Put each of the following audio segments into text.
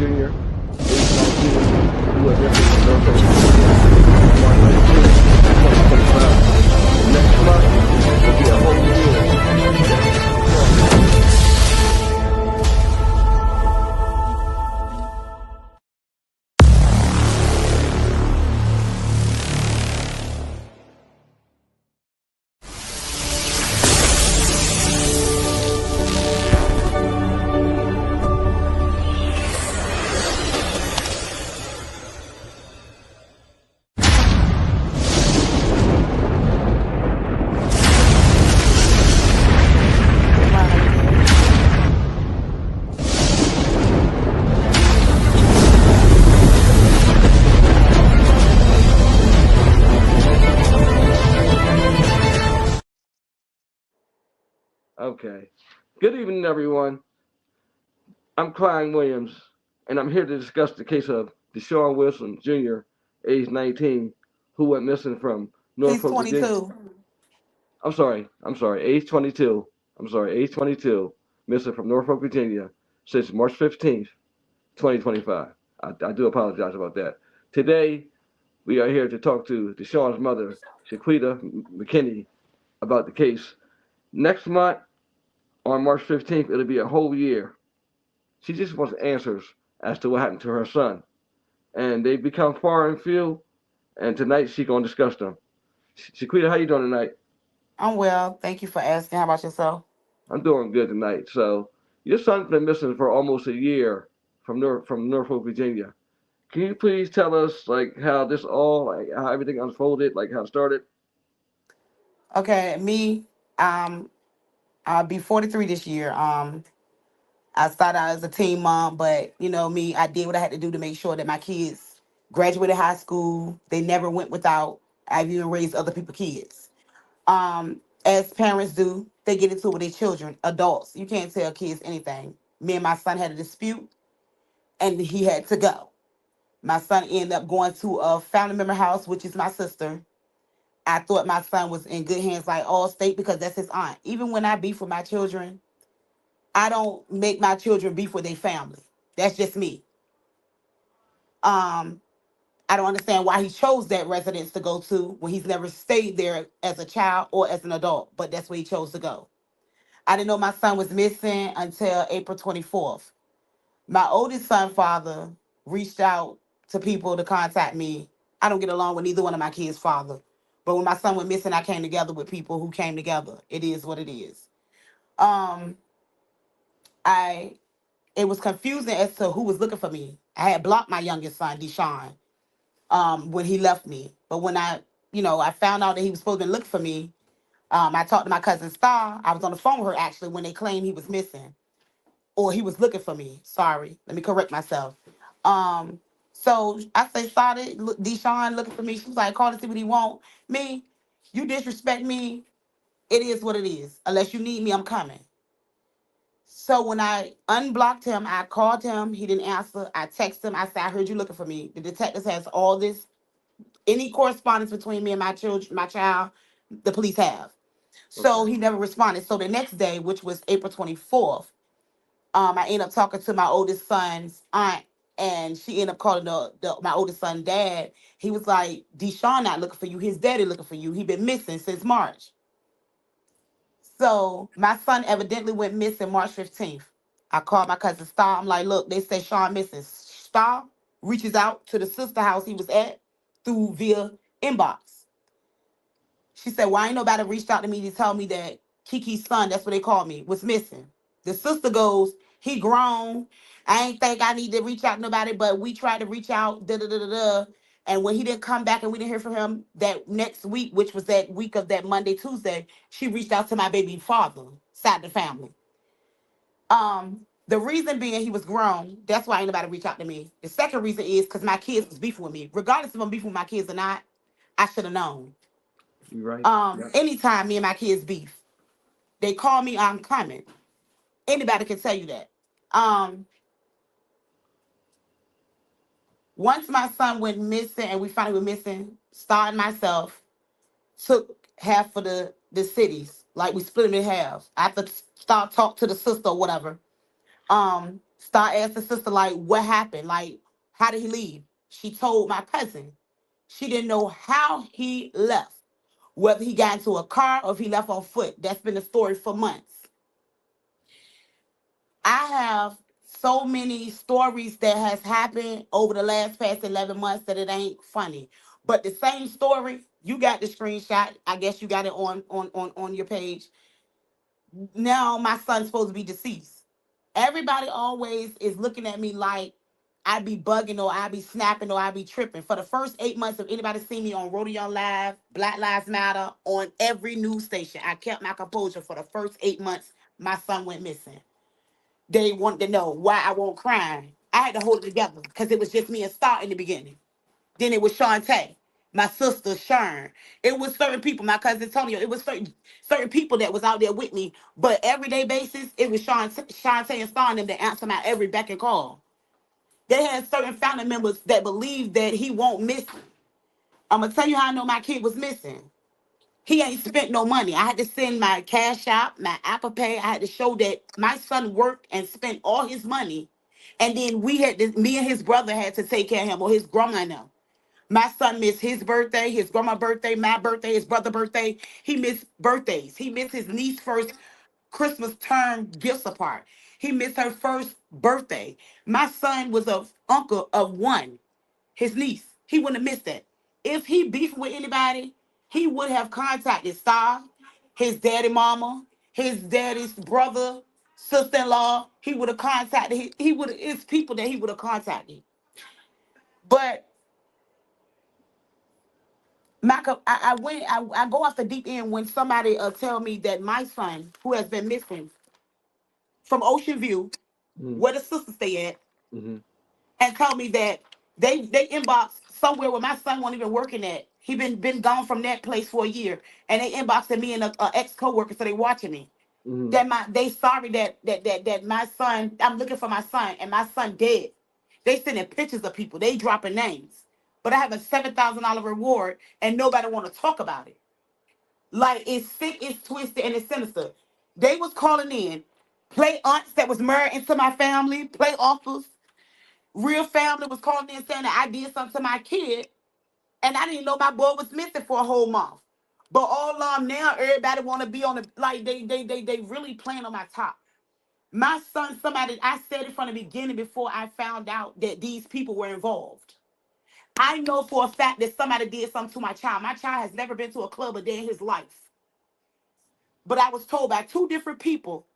Jr., age 19, who went missing from Norfolk, Virginia on March 15th, 2025. Next month will be a whole year that Deshawn is missing. Okay. Good evening, everyone. I'm Klein Williams, and I'm here to discuss the case of Deshawn Wilson Jr., age 19, who went missing from He's Norfolk, Virginia. 22. Age 22. Age 22, missing from Norfolk, Virginia, since March 15th, 2025. I do apologize about that. Today, we are here to talk to Deshawn's mother, Shaquita McKinney, about the case. Next month, on March 15th, it'll be a whole year. She just wants answers as to what happened to her son. And they become far and few, and tonight she's going to discuss them. Shaquita, how you doing tonight? I'm well. Thank you for asking. How about yourself? I'm doing good tonight. So, your son's been missing for almost a year from Norfolk, Virginia. Can you please tell us like how this all like how everything unfolded, like how it started? Okay, me, um, I'll be 43 this year. I started out as a teen mom, but me, I did what I had to do to make sure that my kids graduated high school. They never went without. I've even raised other people's kids. As parents do, they get into it with their children, adults. You can't tell kids anything. Me and my son had a dispute, and he had to go. My son ended up going to a family member house, which is my sister. I thought my son was in good hands, like all state, because that's his aunt. Even when I beef with my children, I don't make my children beef with their family. That's just me. Um, I don't understand why he chose that residence to go to when he's never stayed there as a child or as an adult, but that's where he chose to go. I didn't know my son was missing until April 24th. My oldest son father reached out to people to contact me. I don't get along with neither one of my kids' father. But when my son went missing, I came together with people who came together. It is what it is. Um, I it was confusing as to who was looking for me. I had blocked my youngest son, Deshawn, when he left me. But when I found out that he was supposed to be looking for me, I talked to my cousin Star. I was on the phone with her actually when they claimed he was missing. Or he was looking for me. Sorry, let me correct myself. Um, so I say, sorry, Deshawn looking for me. She was like, call to see what he want. Me, you disrespect me. It is what it is. Unless you need me, I'm coming. So when I unblocked him, I called him. He didn't answer. I texted him. I said, I heard you looking for me. The detectives has all this, any correspondence between me and my children, my child, the police have. So Okay. he never responded. So the next day, which was April 24th, I ended up talking to my oldest son's aunt, and she ended up calling my oldest son dad. He was like, Deshawn not looking for you. His daddy looking for you. He been missing since March. So my son evidently went missing March 15th. I called my cousin Star. I'm like, look, they say Sean missing. Star reaches out to the sister house he was at through via inbox. She said, well, ain't nobody reached out to me to tell me that Kiki's son, that's what they called me, was missing. The sister goes, he grown. I ain't think I need to reach out to nobody, but we tried to reach out, da da da da da. And when he didn't come back and we didn't hear from him that next week, which was that week of that Monday, Tuesday, she reached out to my baby father, side of the family. The reason being he was grown, that's why ain't nobody reach out to me. The second reason is because my kids was beefing with me. Regardless if I'm beefing with my kids or not, I should have known. You right? Yep. Anytime me and my kids beef, they call me, I'm coming. Anybody can tell you that. Um, Once my son went missing and we finally were missing, Star and myself took half of the cities. Like we split them in half. After Star talked to the sister or whatever, Star asked the sister, like, what happened? Like, how did he leave? She told my cousin she didn't know how he left, whether he got into a car or if he left on foot. That's been the story for months. I have so many stories that has happened over the last past 11 months that it ain't funny. But the same story, you got the screenshot. I guess you got it on your page. Now my son's supposed to be deceased. Everybody always is looking at me like I be bugging or I be snapping or I be tripping. For the first 8 months, if anybody seen me on Rodeo Live, Black Lives Matter, on every news station, I kept my composure for the first 8 months. My son went missing. They wanted to know why I won't cry. I had to hold it together because it was just me and Star in the beginning. Then it was Shantae, my sister Sharon. It was certain people, my cousin Antonio. It was certain people that was out there with me. But everyday basis, it was Shantae and Star and them that answer my every beck and call. They had certain family members that believed that he won't miss. I'm gonna tell you how I know my kid was missing. He ain't spent no money. I had to send my cash out, my Apple Pay. I had to show that my son worked and spent all his money. And then me and his brother had to take care of him, or his grandma now. My son missed his birthday, his grandma's birthday, my birthday, his brother's birthday. He missed birthdays. He missed his niece's first Christmas term gifts apart. He missed her first birthday. My son was a uncle of one, his niece. He wouldn't have missed that. If he beefed with anybody, he would have contacted Star, his daddy mama, his daddy's brother, sister-in-law. He would have contacted, he would have, it's people that he would have contacted. But I go off the deep end when somebody tell me that my son, who has been missing from Ocean View, Mm-hmm. where the sisters stay at, Mm-hmm. and tell me that they inbox somewhere where my son wasn't even working at. He been gone from that place for a year, and they inboxing me and a ex coworker, so they watching me. Mm-hmm. That they sorry that my son. I'm looking for my son, and my son dead. They sending pictures of people. They dropping names, but I have a $7,000 reward, and nobody want to talk about it. Like, it's sick, it's twisted, and it's sinister. They was calling in, play aunts that was married into my family, play uncles. Real family was calling in saying that I did something to my kid, and I didn't know my boy was missing for a whole month. But all now, everybody want to be on the, like, they really playing on my top. My son, somebody, I said it from the beginning before I found out that these people were involved. I know for a fact that somebody did something to my child. My child has never been to a club a day in his life. But I was told by two different people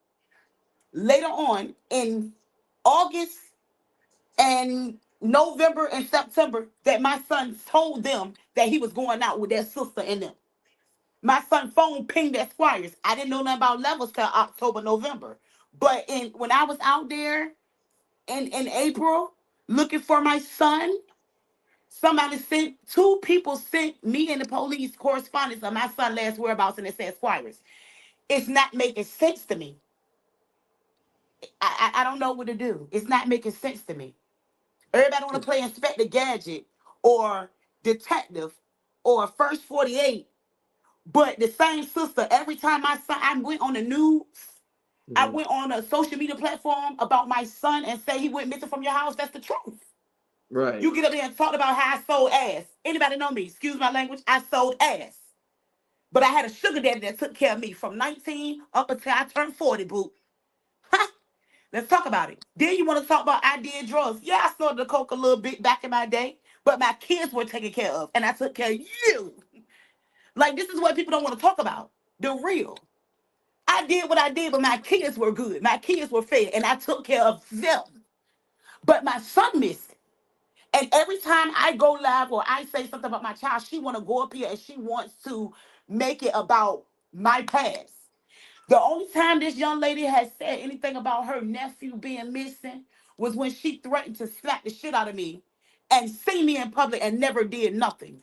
later on in August and November and September that my son told them that he was going out with their sister and them. My son phone pinged at Squires. I didn't know nothing about levels till October, November. But when I was out there in April looking for my son, somebody sent, two people sent me and the police correspondence of my son last whereabouts, and it said Squires. It's not making sense to me. I don't know what to do. It's not making sense to me. Everybody want to play Inspector Gadget or Detective or First 48. But the same sister, every time my son, I went on the news, I Mm-hmm. went on a social media platform about my son and say he went missing from your house. That's the truth. Right. You get up there and talk about how I sold ass. Anybody know me? Excuse my language. I sold ass. But I had a sugar daddy that took care of me from 19 up until I turned 40, boo. Let's talk about it. Then you want to talk about I did drugs. Yeah, I snorted the coke a little bit back in my day, but my kids were taken care of, and I took care of you. Like, this is what people don't want to talk about. The real. I did what I did, but my kids were good. My kids were fed, and I took care of them. But my son missing. And every time I go live or I say something about my child, she want to go up here and she wants to make it about my past. The only time this young lady has said anything about her nephew being missing was when she threatened to slap the shit out of me and see me in public and never did nothing.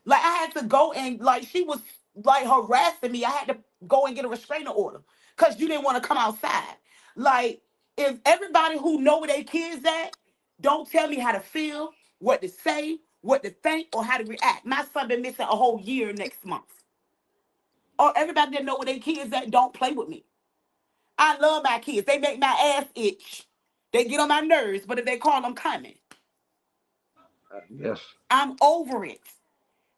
Like, I had to go and, like, she was like harassing me. I had to go and get a restraining order because you didn't want to come outside. Like, if everybody who know where their kids at don't tell me how to feel, what to say, what to think, or how to react. My son been missing a whole year next month. Or everybody that know where their kids at don't play with me. I love my kids. They make my ass itch. They get on my nerves, but if they call, I'm coming. Yes. I'm over it.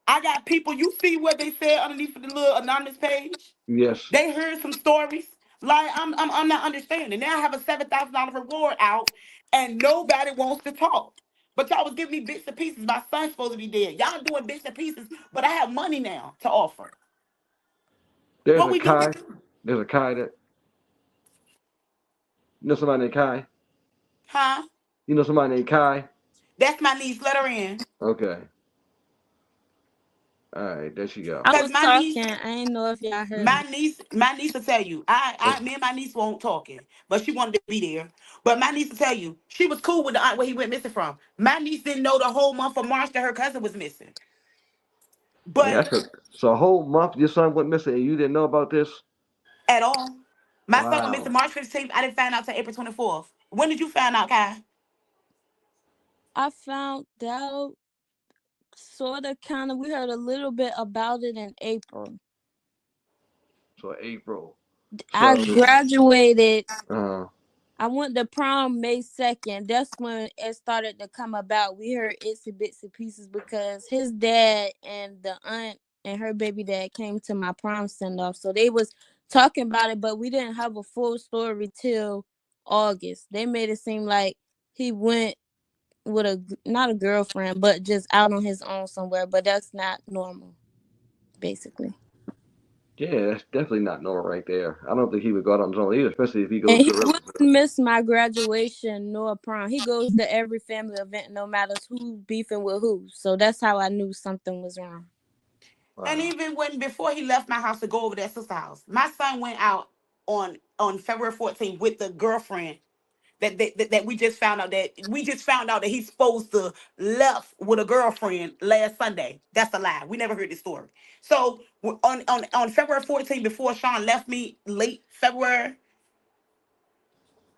I got people, you see what they said underneath the little anonymous page? Yes. They heard some stories. Like I'm not understanding. Now I have a $7,000 reward out, and nobody wants to talk. But y'all was giving me bits and pieces. My son's supposed to be dead. Y'all doing bits and pieces, but I have money now to offer. There's What a we do? Kai. There's a Kai that you know somebody named Kai. Huh? You know somebody named Kai. That's my niece. Let her in. Okay. All right. There she go. I Cause was my niece, talking. I didn't know if y'all heard my me. niece, my niece will tell you. Okay. Me and my niece won't talking, but she wanted to be there. But my niece will tell you she was cool with the aunt where he went missing from. My niece didn't know the whole month of March that her cousin was missing. Man, But so a whole month your son went missing and you didn't know about this? at all, my son went missing Wow. March 15th. I didn't find out till April 24th. When did you find out, Kai? I found out sort of kind of we heard a little bit about it in April. So April. I So graduated. uh I went to prom May 2nd. That's when it started to come about. We heard itsy bitsy pieces because his dad and the aunt and her baby dad came to my prom send off. So they was talking about it, but we didn't have a full story till August. They made it seem like he went with not a girlfriend, but just out on his own somewhere. But that's not normal, basically. yeah, that's definitely not normal right there. I don't think he would go out on his own either, especially if he And goes he to a wouldn't relative. miss my graduation nor prom. He goes to every family event, no matter who beefing with who. So that's how I knew something was wrong. And Wow. even when before he left my house to go over to that sister's house, my son went out on February 14th with the girlfriend that we just found out that he's supposed to left with a girlfriend last Sunday. That's a lie. We never heard this story. So on February 14th, before Sean left me late February,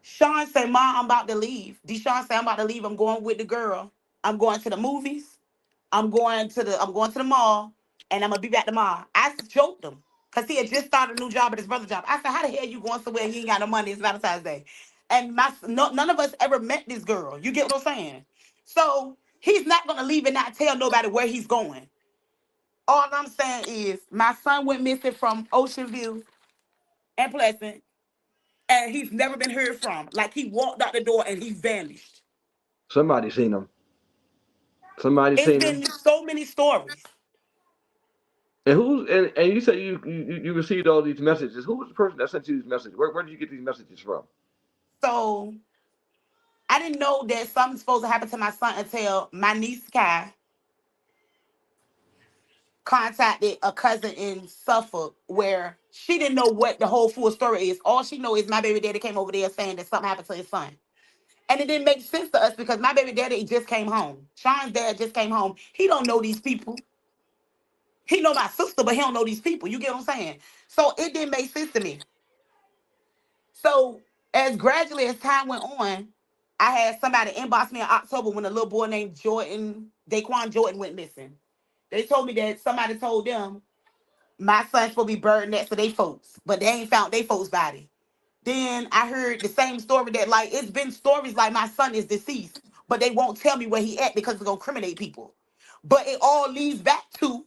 Sean said, "Mom, I'm about to leave." Deshawn said, "I'm about to leave. I'm going with the girl. I'm going to the movies. I'm going to the mall, and I'm gonna be back tomorrow." I joked him because he had just started a new job at his brother's job. I said, "How the hell you going somewhere and you ain't got no money? It's Valentine's Day." And none of us ever met this girl. You get what I'm saying? So he's not gonna leave and not tell nobody where he's going. All I'm saying is my son went missing from Ocean View and Pleasant, and he's never been heard from. Like he walked out the door and he vanished. Somebody seen him. Somebody It's seen him. been so many stories. And you said you received all these messages. Who was the person that sent you these messages? Where did you get these messages from? So I didn't know that something's supposed to happen to my son until my niece Kai contacted a cousin in Suffolk where she didn't know what the whole full story is. All she know is my baby daddy came over there saying that something happened to his son. And it didn't make sense to us because my baby daddy just came home. Sean's dad just came home. He don't know these people. He know my sister, but he don't know these people. You get what I'm saying? So it didn't make sense to me. So as gradually as time went on, I had somebody inbox me in October when a little boy named Daquan Jordan went missing. They told me that somebody told them my son's supposed to be buried next to their folks, but they ain't found their folks' body. Then I heard the same story that like it's been stories like my son is deceased, but they won't tell me where he at because it's gonna incriminate people. But it all leads back to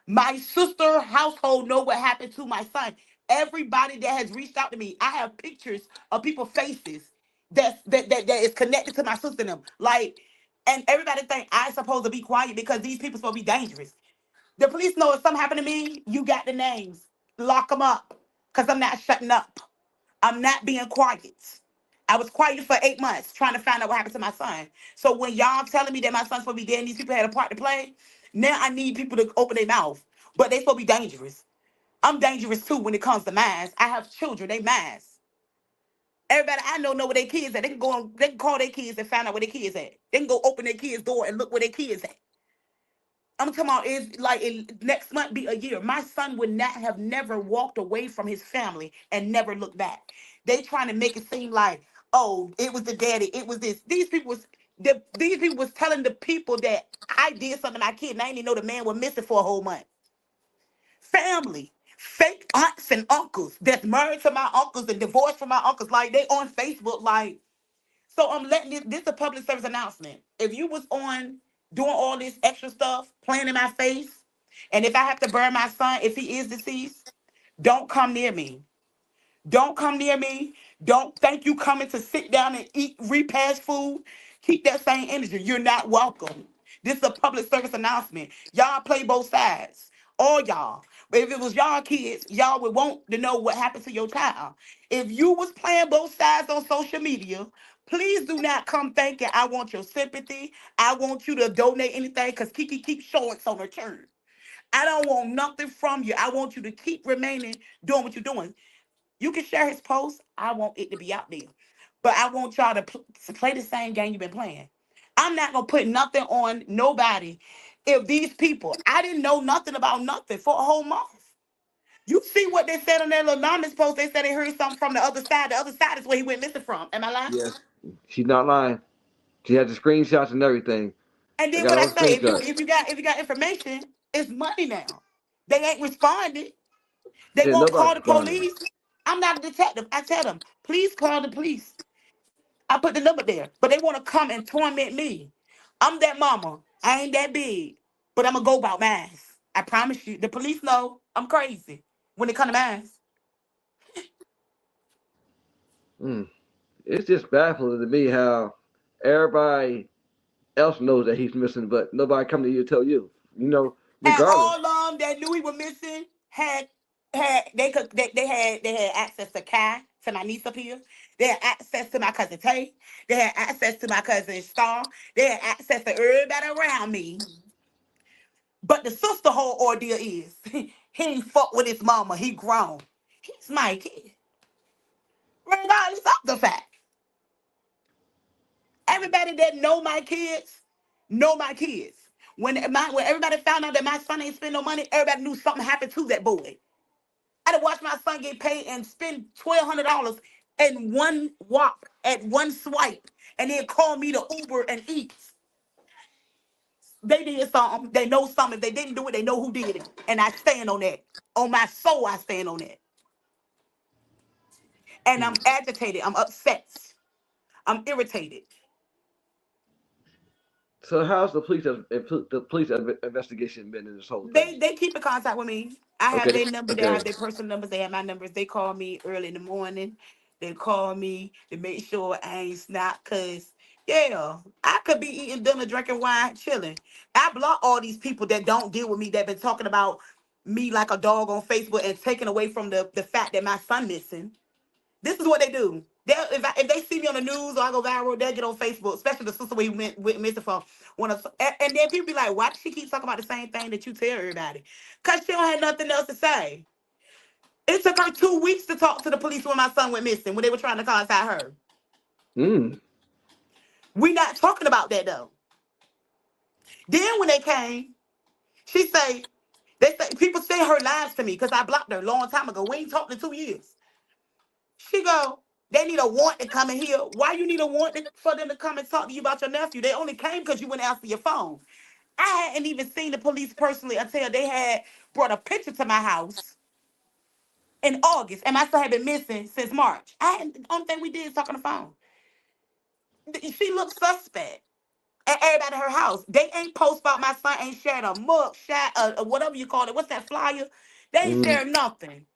my sister household know what happened to my son. Everybody that has reached out to me, I have pictures of people's faces that is connected to my sister and them. Like, and everybody think I supposed to be quiet because these people supposed to be dangerous. The police know if something happened to me, you got the names. Lock them up. Because I'm not shutting up. I'm not being quiet. I was quiet for 8 months trying to find out what happened to my son. So when y'all telling me that my son's supposed to be dead and these people had a part to play, now I need people to open their mouth. But they supposed to be dangerous. I'm dangerous too when it comes to mines. I have children, they mines. Everybody I know where their kids at. They can call their kids and find out where their kids at. They can go open their kids' door and look where their kids at. I'm talking about is like next month be a year. My son would not have never walked away from his family and never looked back. They trying to make it seem like, oh, it was the daddy, it was this. These people was telling the people that I did something to my kid and I didn't even know the man was missing for a whole month. Family. Fake aunts and uncles that's married to my uncles and divorced from my uncles. Like, they on Facebook. Like, so I'm letting this a public service announcement. If you was on doing all this extra stuff, playing in my face, and if I have to burn my son, if he is deceased, don't come near me. Don't come near me. Don't think you coming to sit down and eat repast food. Keep that same energy. You're not welcome. This is a public service announcement. Y'all play both sides. All y'all. But if it was y'all kids, y'all would want to know what happened to your child. If you was playing both sides on social media, please do not come thinking I want your sympathy. I want you to donate anything because Kiki keeps showing on her turn. I don't want nothing from you. I want you to keep remaining doing what you're doing. You can share his post. I want it to be out there. But I want y'all to play the same game you've been playing. I'm not going to put nothing on nobody. If these people, I didn't know nothing about nothing for a whole month. You see what they said on their little anonymous post. They said they heard something from the other side. The other side is where he went missing from. Am I lying? Yes, she's not lying. She had the screenshots and everything. And I then got what I all the say, screenshots. if you got information, it's money now. They ain't responded. They Yeah, won't nobody's call the responding. police. I'm not a detective. I tell them, please call the police. I put the number there, but they want to come and torment me. I'm that mama. I ain't that big, but I'm going to go about mine. I promise you. The police know I'm crazy when it come to mine. Mm. It's just baffling to me how everybody else knows that he's missing, but nobody come to you to tell you. And Regardless. all that knew he was missing they had access to Kai, to my niece up here. They had access to my cousin Tay. They had access to my cousin Star. They had access to everybody around me. But the sister whole ordeal is he ain't fuck with his mama. He grown. He's my kid. Regardless of the fact. Everybody that know my kids. When everybody found out that my son ain't spend no money, everybody knew something happened to that boy. I had to watch my son get paid and spend $1,200 in one walk at one swipe, and then call me to Uber and eat. They did something. They know something. If they didn't do it, they know who did it. And I stand on that. On my soul, I stand on that. And I'm agitated. I'm upset. I'm irritated. So how's the police investigation been in this whole thing? They keep in contact with me. I have Okay, their number. They okay. have their personal numbers. They have my numbers. They call me early in the morning. They call me to make sure I ain't snap. Cause yeah, I could be eating dinner, drinking wine, chilling. I block all these people that don't deal with me. That been talking about me like a dog on Facebook and taking away from the fact that my son missing. This is what they do. If they see me on the news or I go viral, they'll get on Facebook, especially the sister we went missing from. And then people be like, why does she keep talking about the same thing that you tell everybody? Because she don't have nothing else to say. It took her 2 weeks to talk to the police when my son went missing, when they were trying to contact her. Mm. We not talking about that though. Then when they came, she say, people say her lies to me because I blocked her a long time ago. We ain't talked in 2 years. She go, they need a warrant to come in here. Why you need a warrant for them to come and talk to you about your nephew? They only came because you went and answer your phone. I hadn't even seen the police personally until they had brought a picture to my house in August, and my son had been missing since March. The only thing we did is talk on the phone. She looked suspect. At everybody at her house. They ain't post about my son, ain't shared a mug shot, whatever you call it. What's that flyer? They ain't Mm. shared nothing.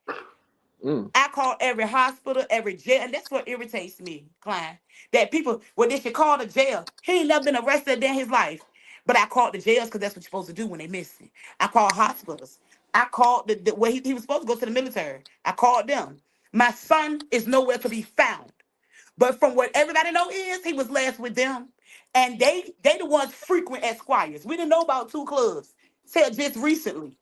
Mm. I call every hospital, every jail, and that's what irritates me, Klein. That people, well, they should call the jail. He ain't never been arrested a day in his life. But I called the jails because that's what you're supposed to do when they missing. I called hospitals. I called the where he was supposed to go to the military. I called them. My son is nowhere to be found. But from what everybody know is he was last with them. And they the ones frequent at Squires. We didn't know about two clubs till just recently.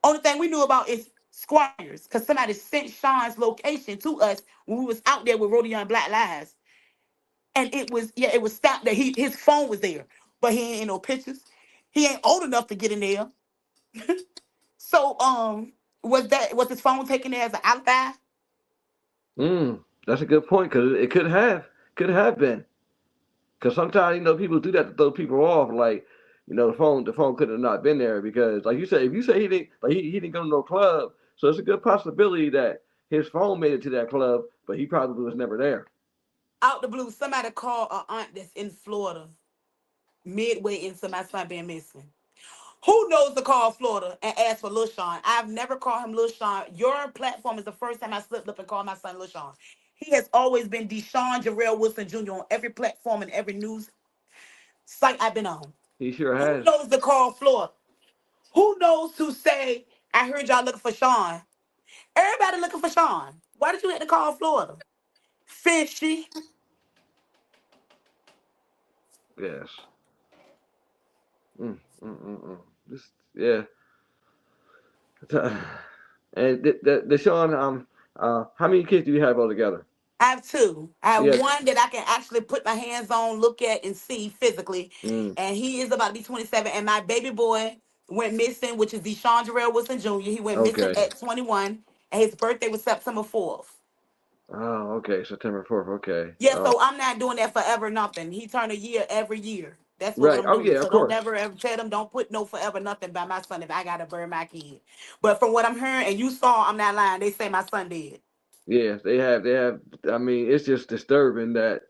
Only thing we knew about is Squires, because somebody sent Sean's location to us when we was out there with Rodeo and Black Lives. And it was stamped that his phone was there. But he ain't no pictures. He ain't old enough to get in there. So was his phone taken there as an alibi? Mm. That's a good point because it could have been. Because sometimes people do that to throw people off. Like the phone could have not been there because like you said, if you say he didn't like he didn't go to no club, So it's a good possibility that his phone made it to that club, but he probably was never there. Out the blue, somebody called a aunt that's in Florida midway into my son being missing. Who knows to call Florida and ask for Lil Sean? I've never called him Lil Sean. Your platform is the first time I slipped up and called my son Lil Sean. He has always been Deshawn Wilson Jr. on every platform and every news site I've been on. He sure Who has. knows to call Florida? Who knows to say, I heard y'all looking for Sean? Everybody looking for Sean. Why did you have to call Florida? Fishy. Yes. This, yeah. And Deshaun, how many kids do you have altogether? I have two. I have Yeah. one that I can actually put my hands on, look at, and see physically. Mm, And he is about to be 27. And my baby boy went missing, which is Deshawn Wilson Jr. He went missing okay. at 21. And his birthday was September 4th. Oh, okay. September 4th. Okay. Yeah, Oh, so I'm not doing that forever nothing. He turned a year every year. That's what right. I'm Oh, doing. yeah. Of So don't course. never ever tell them, don't put no forever nothing by my son if I gotta bury my kid. But from what I'm hearing, and you saw, I'm not lying, they say my son did. Yeah, they have. They have. I mean, it's just disturbing that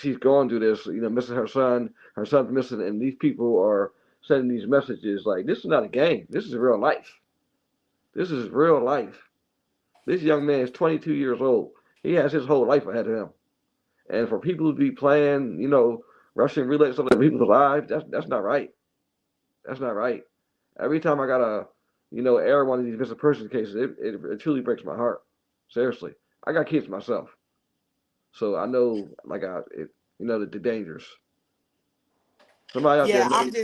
she's going through this. Missing her son. Her son's missing, and these people are sending these messages like this is not a game. This is real life. This is real life. This young man is 22 years old. He has his whole life ahead of him, and for people to be playing, Russian roulette on people's lives, that's not right. That's not right. Every time I gotta, air one of these missing persons cases, it truly breaks my heart. Seriously, I got kids myself, so I know like the dangers. Somebody out there Yeah, knows.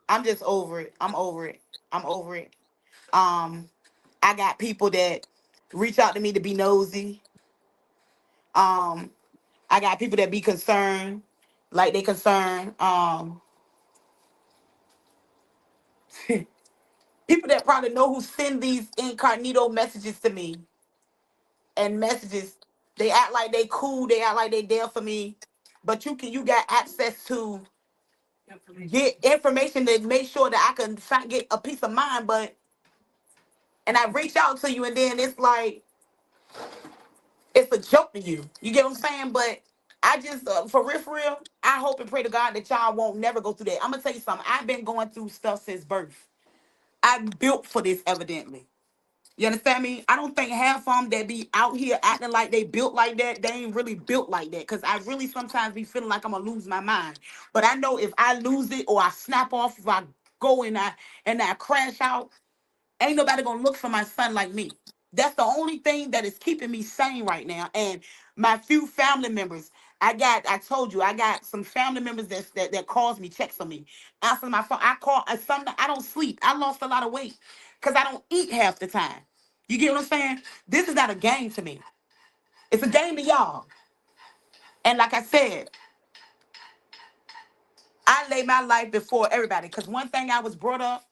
I'm just over it. I'm over it. I'm over it. Um, I got people that reach out to me to be nosy. Um, I got people that be concerned, like they concerned. People that probably know who send these incognito messages to me and messages. They act like they cool. They act like they there for me, but you got access to get information to make sure that I can get a peace of mind. But and I reach out to you, and then it's like it's a joke to you. You get what I'm saying? But I just, for real, I hope and pray to God that y'all won't never go through that. I'm gonna tell you something. I've been going through stuff since birth. I'm built for this, evidently. You understand me? I don't think half of them that be out here acting like they built like that, they ain't really built like that. Cause I really sometimes be feeling like I'm gonna lose my mind. But I know if I lose it or I snap off, if I go and I crash out, ain't nobody gonna look for my son like me. That's the only thing that is keeping me sane right now. And my few family members, I told you, I got some family members that calls me, checks on me, answers my phone. I call, some, I don't sleep. I lost a lot of weight because I don't eat half the time. You get what I'm saying? This is not a game to me. It's a game to y'all. And like I said, I lay my life before everybody. Because one thing I was brought up,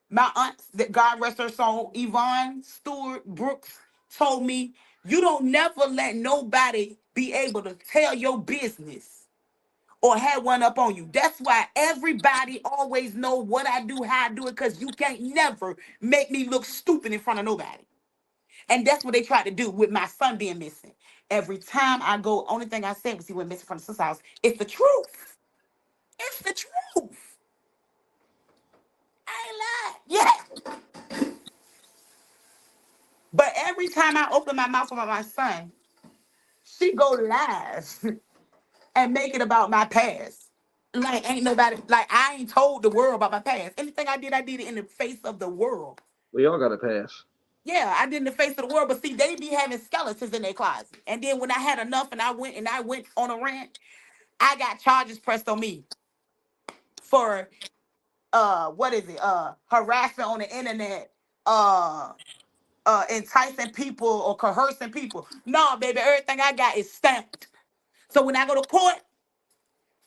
my aunt, that God rest her soul, Yvonne Stewart Brooks, told me, you don't never let nobody be able to tell your business or have one up on you. That's why everybody always know what I do, how I do it, because you can't never make me look stupid in front of nobody. And that's what they tried to do with my son being missing. Every time I go, only thing I said was he went missing from the sister's house. It's the truth. It's the truth. I ain't lying. Yeah. But every time I open my mouth about my son, she go live and make it about my past. Like ain't nobody, like I ain't told the world about my past. Anything I did it in the face of the world. We all got to pass. Yeah, I did in the face of the world. But see, they be having skeletons in their closet. And then when I had enough and I went on a rant, I got charges pressed on me for what is it? Harassment on the internet, uh enticing people or coercing people. No, baby, everything I got is stamped. So when I go to court,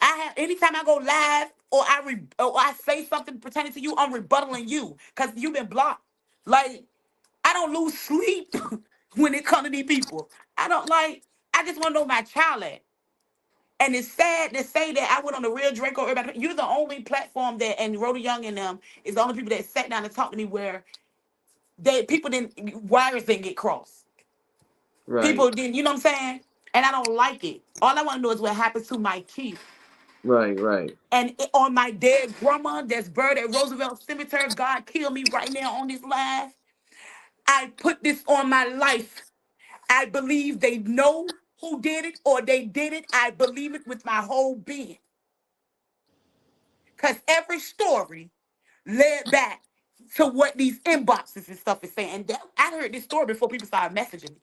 I have anytime I go live or I say something pertaining to you, I'm rebuttaling you because you've been blocked. Like I don't lose sleep when it comes to these people. I don't like. I just want to know my child at. And it's sad to say that I went on the real Draco. Everybody, you're the only platform that, and Rhoda Young and them is the only people that sat down and talked to me where People didn't, wires didn't get crossed. Right. People didn't, you know what I'm saying? And I don't like it. All I want to know is what happens to my kids. Right. Right. And on my dead grandma that's buried at Roosevelt Cemetery, God kill me right now on this live. I put this on my life. I believe they know who did it or they did it. I believe it with my whole being. Because every story led back to what these inboxes and stuff is saying. And I heard this story before people started messaging me.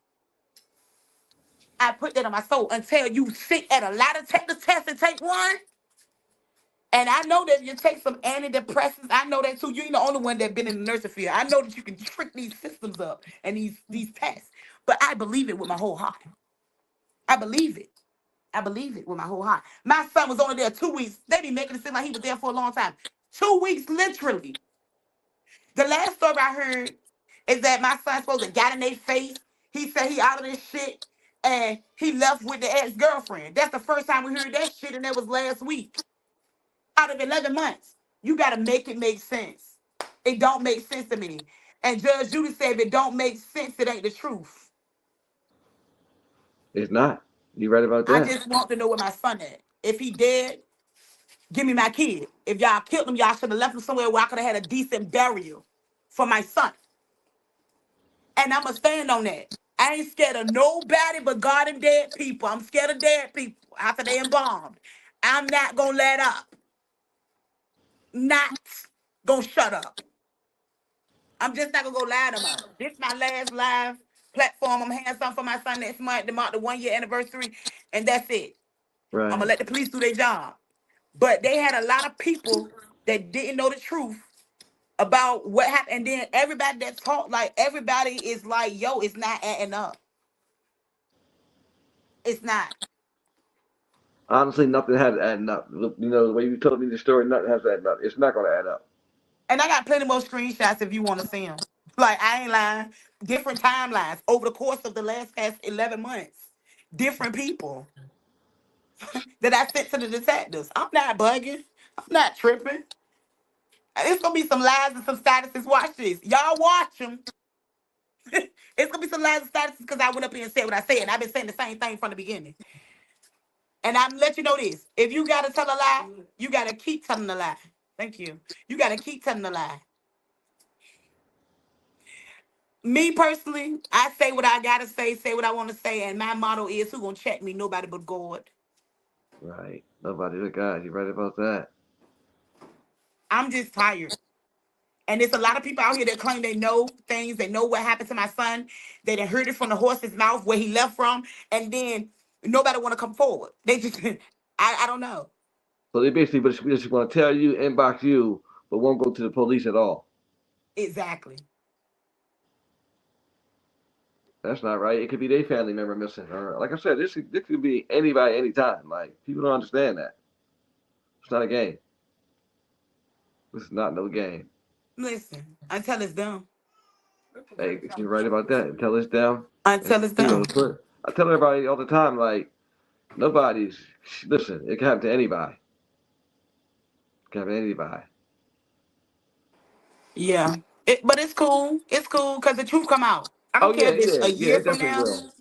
I put that on my soul until you sit at a lie detector test and take one. And I know that you take some antidepressants. I know that too. You ain't the only one that been in the nursing field. I know that you can trick these systems up and these tests. But I believe it with my whole heart. I believe it. I believe it with my whole heart. My son was only there 2 weeks. They be making it seem like he was there for a long time. 2 weeks, literally. The last story I heard is that my son supposed to got in their face. He said he out of this shit and he left with the ex-girlfriend. That's the first time we heard that shit, and that was last week. Out of 11 months. You got to make it make sense. It don't make sense to me. And Judge Judy said if it don't make sense, it ain't the truth. It's not. You right about I that. just want to know where my son at. If he dead, give me my kid. If y'all killed him, y'all should have left him somewhere where I could have had a decent burial for my son. And I'm going to stand on that. I ain't scared of nobody but God and dead people. I'm scared of dead people after they embalmed. I'm not going to let up. Not going to shut up. I'm just not going to go lie to them. This is my last live platform. I'm having something for my son next month to mark the 1 year anniversary. And that's it. I'm going to Right. let the police do their job. But they had a lot of people that didn't know the truth about what happened. And then everybody that talked, like everybody is like, yo, it's not adding up. It's not. Honestly, nothing has adding up. You know, the way you told me the story, nothing has adding up. It's not going to add up. And I got plenty more screenshots if you want to see them. Like, I ain't lying. Different timelines over the course of the past 11 months. Different people that I sent to the detectives. I'm not bugging. I'm not tripping. It's going to be some lies and some statuses. Watch this. Y'all watch them. It's going to be some lies and statuses because I went up here and said what I said. And I've been saying the same thing from the beginning. And I'm let you know this. If you got to tell a lie, you got to keep telling the lie. Thank you. You got to keep telling the lie. Me personally, I say what I gotta say what I want to say, and my motto is who gonna check me? Nobody but God. Right. Nobody but God. You right about that. I'm just tired. And there's a lot of people out here that claim they know things, they know what happened to my son. They done heard it from the horse's mouth where he left from, and then nobody wanna come forward. They just I don't know. So they basically just want to tell you, inbox you, but won't go to the police at all. Exactly. That's not right. It could be their family member missing. Or like I said, this could be anybody, anytime. Like people don't understand that. It's not a game. This is not no game. Listen, until it's done. Hey, you're right about that. Until it's down, and Until it's you know, done. I tell everybody all the time, like nobody's. Listen, it can happen to anybody. It can happen to anybody. Yeah. But it's cool. It's cool because the truth come out. I Oh don't care yeah, if it's yeah, a yeah. year It from definitely now, will.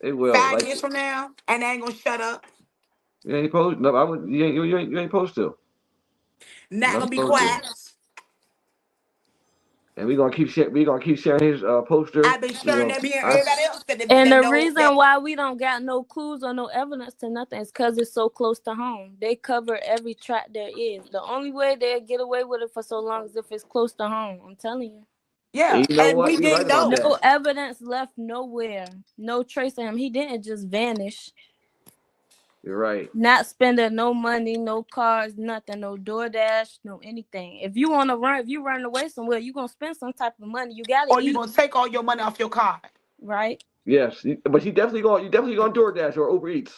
It will. 5 years from now, and they ain't gonna shut up. You ain't supposed. No, I would. You ain't supposed to. You're Not not gonna be supposed to. quiet. And we gonna keep sharing. We gonna keep sharing his poster. I've been You sharing know, that being I. everybody else And that the know that. reason why we don't got no clues or no evidence to nothing is because it's so close to home. They cover every track there is. The only way they'll get away with it for so long is if it's close to home. I'm telling you. Yeah, And you know and what? we You're right didn't about know. No that. evidence left nowhere. No trace of him. He didn't just vanish. You're right. Not spending no money, no cars, nothing, no DoorDash, no anything. If you want to run, if you run away somewhere, you gonna spend some type of money. You gotta Or you eat, gonna take all your money off your card. right? Yes, but he definitely going. You definitely going DoorDash or Uber Eats.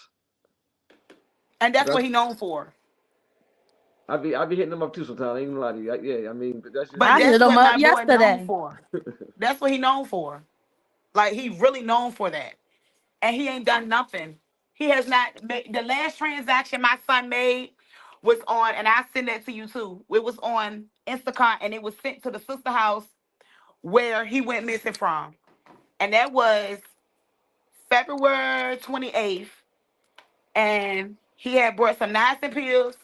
And that's what That's. he known for. I be hitting them up too sometimes. I ain't gonna lie to you. Yeah, I mean, but that's just But I me. hit that's him what up my boy known yesterday. for. That's what he known for. Like he really known for that. And he ain't done nothing. He has not made the last transaction my son made was on, and I send that to you too. It was on Instacart and it was sent to the sister house where he went missing from. And that was February 28th. And he had brought some niacin pills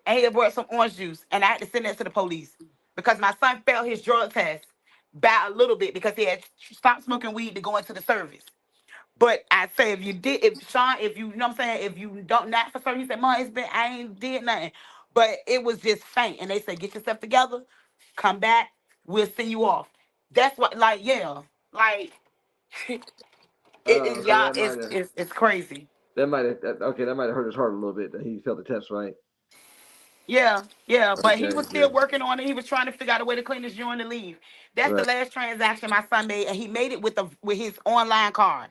and he had brought some orange juice. And I had to send that to the police because my son failed his drug test by a little bit because he had stopped smoking weed to go into the service. But I say if you did, if Sean, if you know what I'm saying, if you don't not for certain, he said, Mom, it's been I ain't did nothing. But it was just faint. And they said, get yourself together, come back, we'll send you off. That's what like, yeah. Like it is So y'all, that might have it's crazy. that might have hurt his heart a little bit that he failed the test, right? Yeah, yeah. But he Okay, was still yeah, working on it. He was trying to figure out a way to clean his urine to leave. That's the right. last transaction my son made, and he made it with his online card.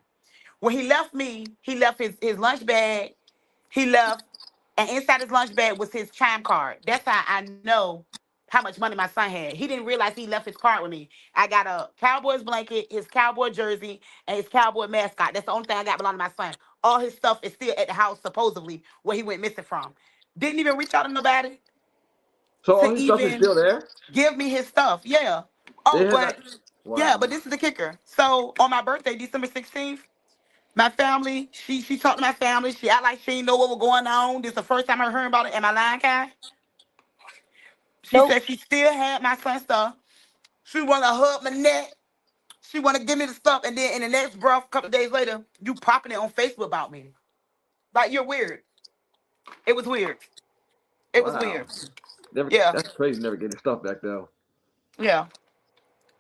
When he left me, he left his lunch bag. He left, and inside his lunch bag was his chime card. That's how I know how much money my son had. He didn't realize he left his card with me. I got a Cowboys blanket, his Cowboy jersey, and his Cowboy mascot. That's the only thing I got belonging to my son. All his stuff is still at the house, supposedly, where he went missing from. Didn't even reach out to nobody So all to his stuff is even still there. give me his stuff. Yeah. They Oh, have not. but yeah, Wow. but this is the kicker. So on my birthday, December 16th, my family, she talked to my family. She act like she didn't know what was going on. This is the first time I heard about it. Am I lying, Kai? She Nope. said she still had my son's stuff. She wanna hug my neck. She wanna give me the stuff, and then in the next breath, a couple of days later, you popping it on Facebook about me. Like you're weird. It was weird. It was Wow. weird. Never. Yeah, That's crazy. Never get his stuff back though. yeah,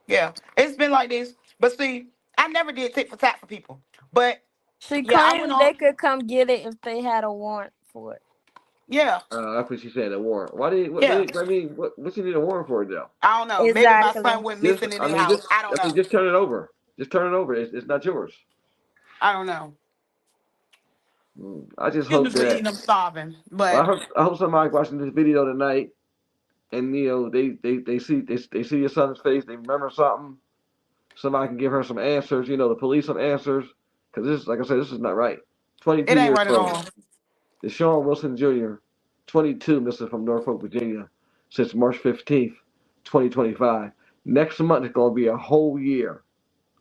yeah. It's been like this. But see, I never did tit for tat for people. But She yeah, I went claimed on. they could come get it if they had a warrant for it. Yeah, That's what she said. A warrant. Why did? What? yeah. I mean, what you need a warrant for though? I don't know. Maybe my son Exactly. went Just, missing in I their mean, house. I don't know. just turn it over. Just turn it over. It's not yours. I don't know. I just Excuse me hope for eating. that. I'm starving. Well, But I hope somebody watching this video tonight, and they see your son's face. They remember something. Somebody can give her some answers. The police some answers. Because this, like I said, this is not right. it 22 ain't years right at old. all. Deshawn Wilson Jr., 22, missing from Norfolk, Virginia, since March 15th, 2025. Next month is going to be a whole year.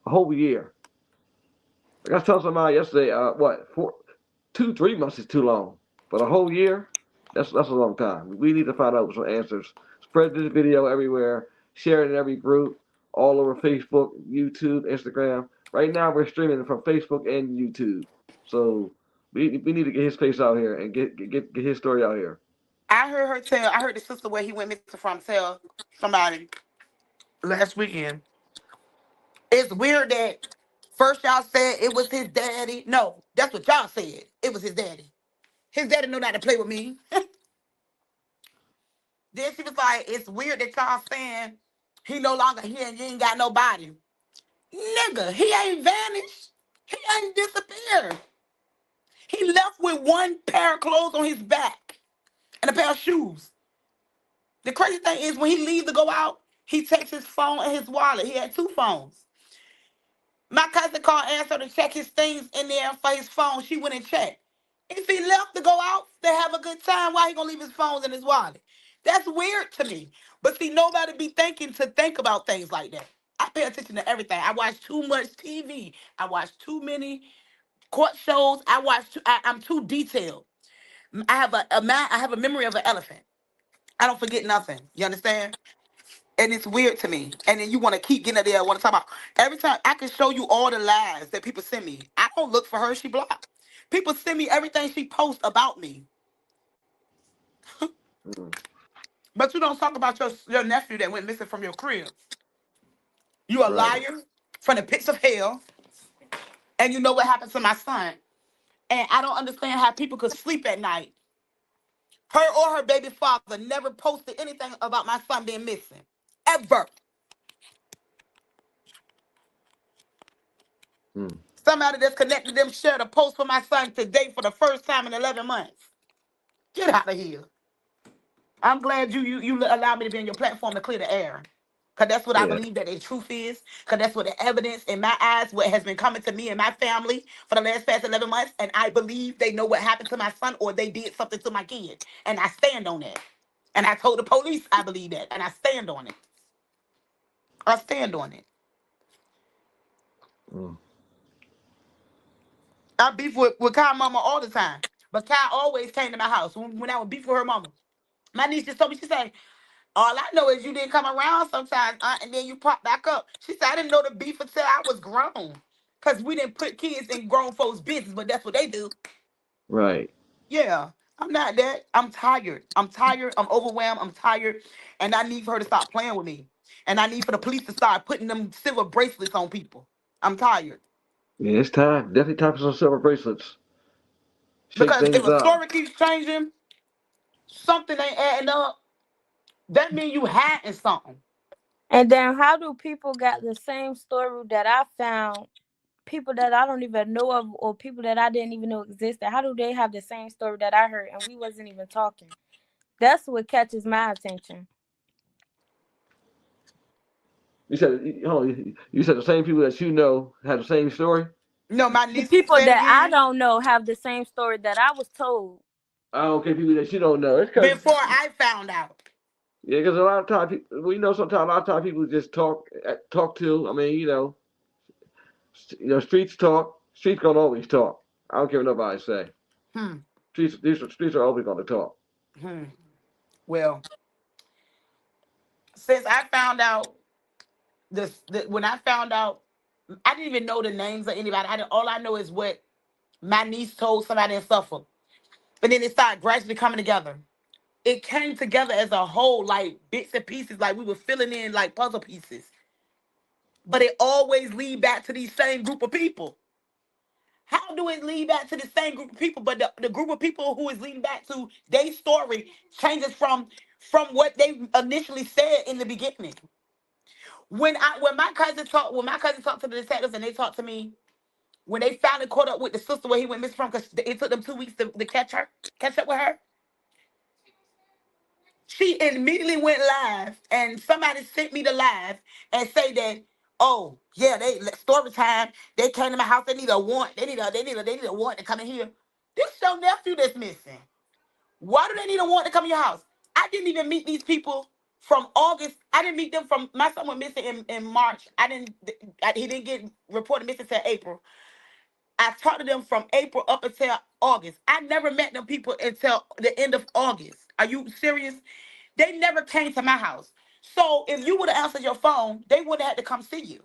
A whole year. Like I was telling somebody yesterday, 3 months is too long. But a whole year, that's a long time. We need to find out some answers. Spread this video everywhere. Share it in every group, all over Facebook, YouTube, Instagram. Right now, we're streaming from Facebook and YouTube. So we need to get his face out here and get his story out here. I heard her tell. I heard the sister where he went missing from tell somebody last weekend. It's weird that first y'all said it was his daddy. No, that's what y'all said. It was his daddy. His daddy knew not to play with me. Then she was like, "It's weird that y'all saying he no longer here and you ain't got nobody." Nigga, he ain't vanished. He ain't disappeared. He left with one pair of clothes on his back and a pair of shoes. The crazy thing is when he leaves to go out, he takes his phone and his wallet. He had two phones. My cousin called answer to check his things in there for his phone. She went and checked. If he left to go out to have a good time, why he gonna leave his phones in his wallet? That's weird to me. But see, nobody be thinking to think about things like that. I pay attention to everything. I watch too much TV. I watch too many court shows. I'm too detailed. I have I have a memory of an elephant. I don't forget nothing. You understand? And it's weird to me. And then you want to keep getting there. I want to talk about every time I can show you all the lies that people send me. I don't look for her. She blocked. People send me everything she posts about me. Mm, But you don't talk about your nephew that went missing from your crib. You a right. liar from the pits of hell. And you know what happened to my son. And I don't understand how people could sleep at night. Her or her baby father never posted anything about my son being missing. Ever. Mm, Somebody that's connected to them shared a post for my son today for the first time in 11 months. Get out of here. I'm glad you allow me to be on your platform to clear the air. Because that's what I yeah. believe that the truth is. Because that's what the evidence in my eyes, what has been coming to me and my family for the last past 11 months. And I believe they know what happened to my son or they did something to my kid. And I stand on that. And I told the police I believe that. And I stand on it. I stand on it. Mm. I beef with Kai mama all the time. But Kai always came to my house when I would beef with her mama. My niece just told me, she said, all I know is you didn't come around sometimes, and then you pop back up. She said, I didn't know the beef until I was grown. Because we didn't put kids in grown folks' business, but that's what they do. Right. Yeah, I'm not that. I'm tired. I'm tired. I'm overwhelmed. I'm tired. And I need for her to stop playing with me. And I need for the police to start putting them silver bracelets on people. I'm tired. Yeah, it's time. Definitely time for some silver bracelets. Shake Because if things a up. story keeps changing, something ain't adding up. That means you hiding something. And then how do people got the same story that I found? People that I don't even know of, or people that I didn't even know existed. How do they have the same story that I heard and we wasn't even talking? That's what catches my attention. You said, hold on, you said the same people that you know had the same story? No, my The niece, people say it that I again. don't know have the same story that I was told. I don't care people that you don't know. It's because, Before I found out. yeah, because a lot of times, we know sometimes a lot of times people just talk to, I mean, streets talk. Streets gonna always talk. I don't care what nobody say. Hmm. Streets are always gonna talk. Hmm. Well, since I found out when I found out, I didn't even know the names of anybody. All I know is what my niece told somebody in Suffolk. But then it started gradually coming together. It came together as a whole, like bits and pieces, like we were filling in like puzzle pieces. But it always lead back to these same group of people. How do it lead back to the same group of people? But the group of people who is leading back to their story changes from what they initially said in the beginning. When my cousin talked to the detectives and they talked to me, when they finally caught up with the sister where he went missing from, because it took them 2 weeks to catch up with her. She immediately went live, and somebody sent me the live and say that, oh yeah, they story time. They came to my house. They need a warrant. They need a warrant to come in here. This your nephew that's missing. Why do they need a warrant to come in your house? I didn't even meet these people from August. I didn't meet them from my son went missing in March. He didn't get reported missing until April. I talked to them from April up until August. I never met them people until the end of August. Are you serious? They never came to my house. So if you would have answered your phone, they would have had to come see you.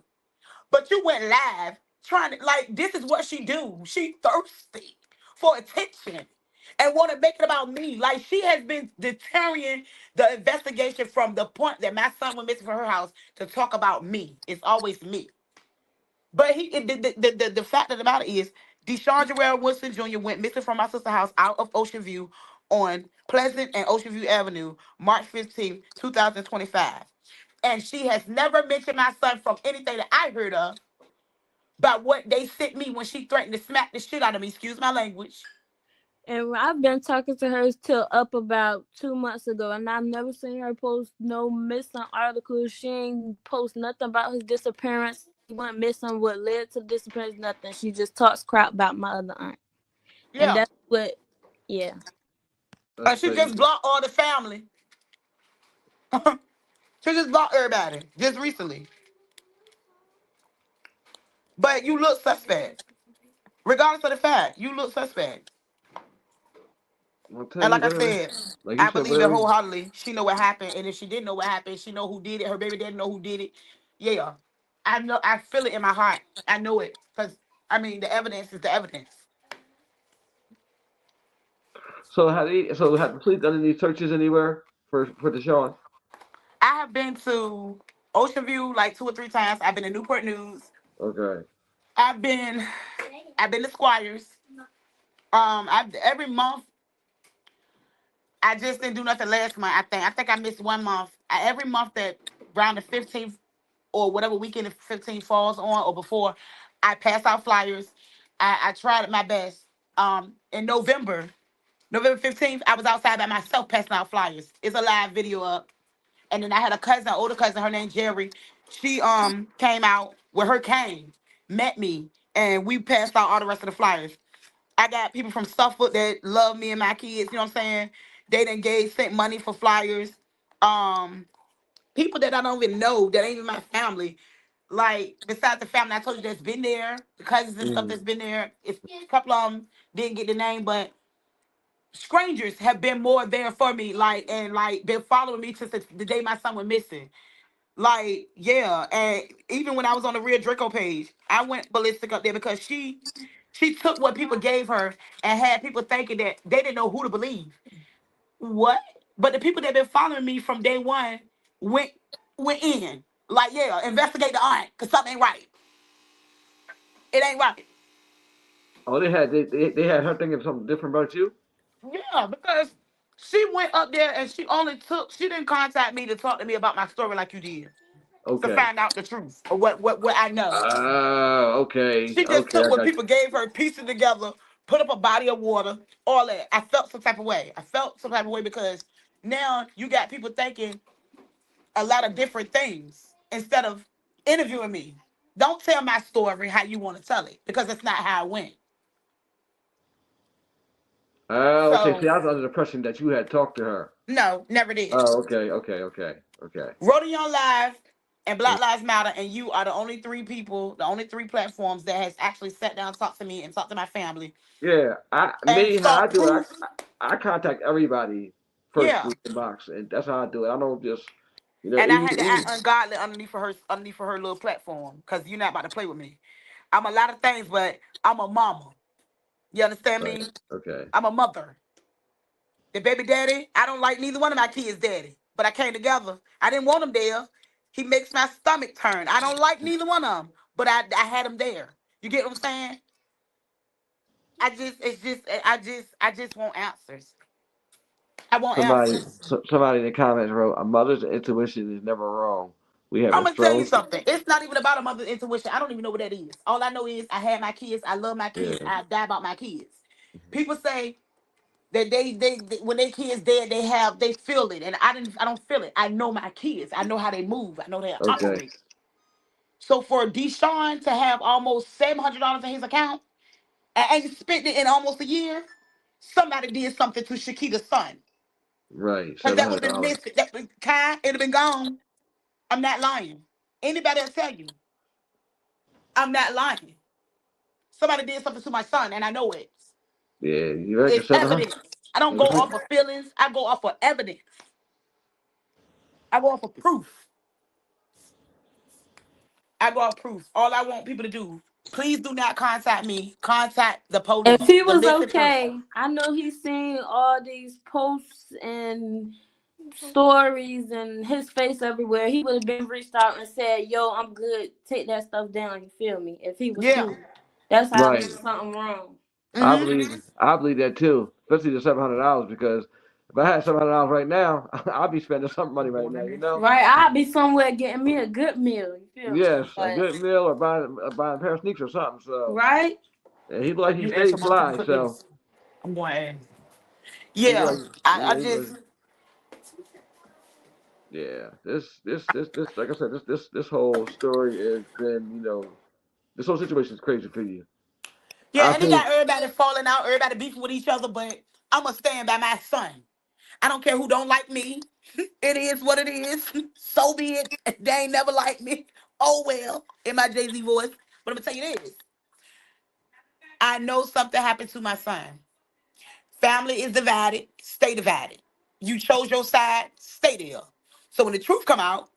But you went live trying to, like, this is what she do. She thirsty for attention and want to make it about me. Like, she has been deterring the investigation from the point that my son went missing from her house to talk about me. It's always me. But the fact of the matter is, Deshawn Wilson Jr. went missing from my sister's house out of Ocean View on Pleasant and Ocean View Avenue, March 15th, 2025. And she has never mentioned my son from anything that I heard of about what they sent me when she threatened to smack the shit out of me. Excuse my language. And I've been talking to her till up about 2 months ago, and I've never seen her post no missing articles. She ain't post nothing about his disappearance. He went missing, what led to the disappearance, nothing. She just talks crap about my other aunt. And Yeah. that's what, yeah. That's She just crazy. blocked all the family. She just blocked everybody just recently. But you look suspect. Regardless of the fact, you look suspect. I'll tell And you like I whatever. said, Like you I said, believe it whatever. wholeheartedly. She know what happened, and if she didn't know what happened, she know who did it. Her baby didn't know who did it. Yeah, I know. I feel it in my heart. I know it because I mean the evidence is the evidence. So have the police done any searches anywhere for Deshawn? I have been to Ocean View like 2 or 3 times. I've been to Newport News. Okay. I've been, I've been to Squires. I every month. I just didn't do nothing last month. I think I missed 1 month. Every month that around the 15th or whatever weekend the 15th falls on or before, I pass out flyers. I tried my best. In November 15th, I was outside by myself passing out flyers. It's a live video up. And then I had a cousin, older cousin, her name Jerry. She came out with her cane, met me, and we passed out all the rest of the flyers. I got people from Suffolk that love me and my kids, you know what I'm saying? They done sent money for flyers. Um, People that I don't even know, that ain't even my family, Like, besides the family I told you that's been there, the cousins and stuff that's Mm. been there, it's a couple of them didn't get the name, but strangers have been more there for me, like, and like been following me since the day my son went missing. Like, yeah, and even when I was on the Real Draco page, I went ballistic up there because she took what people gave her and had people thinking that they didn't know who to believe. What? But the people that been following me from day one went went in. Like, yeah, investigate the aunt, cause something ain't right. It ain't right. Oh, they had her thinking something different about you. Yeah, because she went up there and she didn't contact me to talk to me about my story like you did. To Okay. find out the truth or what I know. Okay. She just Okay. took I what got people gave her, pieced it together, put up a body of water, all that. I felt some type of way. I felt some type of way because now you got people thinking a lot of different things instead of interviewing me. Don't tell my story how you want to tell it because that's not how it went. you. Okay. So See, I was under the impression that you had talked to her. no, never did. Oh, okay. Okay. Okay. Okay. Rodion Live and Mm. Black Lives Matter and you are the only three people, the only three platforms that has actually sat down, talked to me, and talked to my family Yeah. and How saw I do it. proof. I contact everybody first Yeah. through the box, and that's how I do it. I don't just, And I even had to act ungodly underneath for her little platform because you're not about to play with me. I'm a lot of things, but I'm a mama. You understand right. me? Okay. I'm a mother. The baby daddy, I don't like neither one of my kids' daddy, but I came together. I didn't want him there. He makes my stomach turn. I don't like neither one of them, but I had him there. You get what I'm saying? I just want answers. I want answers. Somebody in the comments wrote, "A mother's intuition is never wrong. We have I'm a gonna tell you strong." something. It's not even about a mother's intuition. I don't even know what that is. All I know is I had my kids. I love my kids. Yeah. I die about my kids. People say that they when their kids dead, they feel it, and I don't feel it. I know my kids. I know how they move. I know how they Okay. operate. So for Deshawn to have almost $700 in his account and ain't spent it in almost a year, somebody did something to Shakita's son. Right. Because seven that would hundred have been dollars. missed. That would kind, it'd have been gone. I'm not lying. Anybody will tell you, I'm not lying. Somebody did something to my son, and I know it. Yeah. You reckon It's 700? evidence. I don't go off of feelings. I go off of evidence. I go off of proof. I go off proof. All I want people to do, please do not contact me. Contact the If police, he the was missing person. okay, I know he's seen all these posts and stories and his face everywhere. He would have been reached out and said, "Yo, I'm good. Take that stuff down." You feel me? If he was Yeah. cool, that's how I know Right. something wrong. Mm-hmm. I believe that too, especially the $700 because if I had $700 right now, I'd be spending some money right now. You know. Right? I'd be somewhere getting me a good meal. You feel me? Yes, a But good meal or buying a pair of sneakers or something. So, right? and he look like he You ask stayed somebody to fly. put So this. I'm going to ask. he look Yeah. like I yeah, he look, just, yeah. This like I said, this whole story has been this whole situation is crazy for you. yeah, I and they think got everybody falling out, everybody beefing with each other, but I'm going to stand by my son. I don't care who don't like me. It is what it is. So be it. They ain't never like me. Oh well, in my Jay-Z voice. But I'm gonna tell you this. I know something happened to my son. Family is divided, stay divided. You chose your side, stay there. So when the truth come out,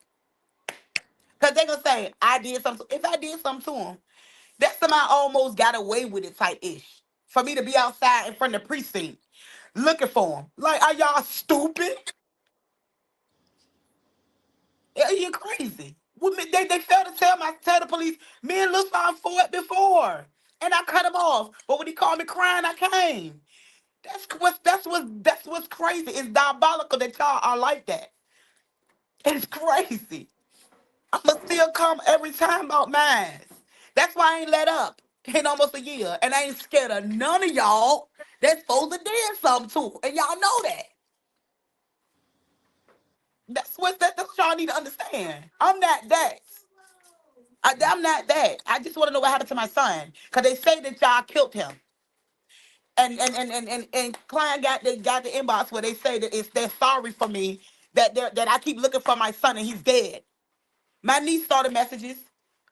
because they gonna say, I did something. If I did something to him, that's somebody almost got away with it type ish. For me to be outside in front of the precinct looking for him. Like, are y'all stupid? Yeah, you crazy. They failed to tell the police, me and Lil Son fought before. And I cut him off. But when he called me crying, I came. That's what's crazy. It's diabolical that y'all are like that. It's crazy. I'ma still come every time about mine. That's why I ain't let up in almost a year. And I ain't scared of none of y'all that's supposed to did something to. And y'all know that. That's what y'all need to understand. I'm not that. I'm not that. I just want to know what happened to my son. Cause they say that y'all killed him. And Klein got the inbox where they say that they're sorry for me that I keep looking for my son and he's dead. My niece saw the messages.